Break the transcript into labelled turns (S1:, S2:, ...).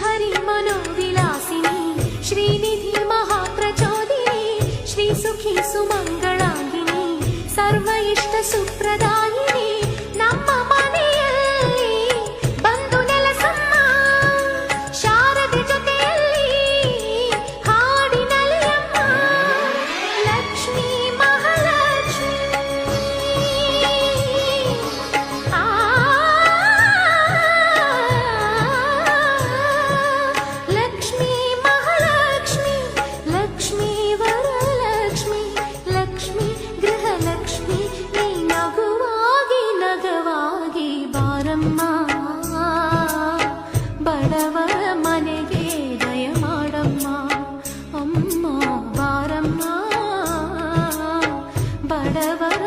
S1: ಹರಿ ಮನೋವಿಲಾಸಿನಿ ಶ್ರೀನಿಧಿ ಮಹಾಪ್ರಚೋದಿನಿ ಶ್ರೀ ಸುಖಿ ಸುಮಂಗಳಾಂಗಿನಿ ಸರ್ವ ಇಷ್ಟ ಸುಪ್ರದಾಯಿನಿ ನಮ್ಮ ಮನೆಯಲ್ಲಿ ಬಂದು ನೆಲಸಮ್ಮ ಶಾರದೆ ಜೊತೆಯಲ್ಲಿ ಹಾಡಿನಲಿಯಮ್ಮ ಲಕ್ಷ್ಮೀ ಮಹಾಲಕ್ಷ್ಮಿ ಲಕ್ಷ್ಮೀ ಮಹಾಲಕ್ಷ್ಮಿ ಲಕ್ಷ್ಮೀ ವರಲಕ್ಷ್ಮಿ ಲಕ್ಷ್ಮೀ ಗೃಹಲಕ್ಷ್ಮಿ ನೀ ನಗುವಾಗಿ ನಗವಾಗಿ ಬಾರಮ್ಮ ಬಡವರ ಮನೆಗೆ ದಯ ಮಾಡಮ್ಮ ಅಮ್ಮ ಬಾರಮ್ಮ ಬಡವರ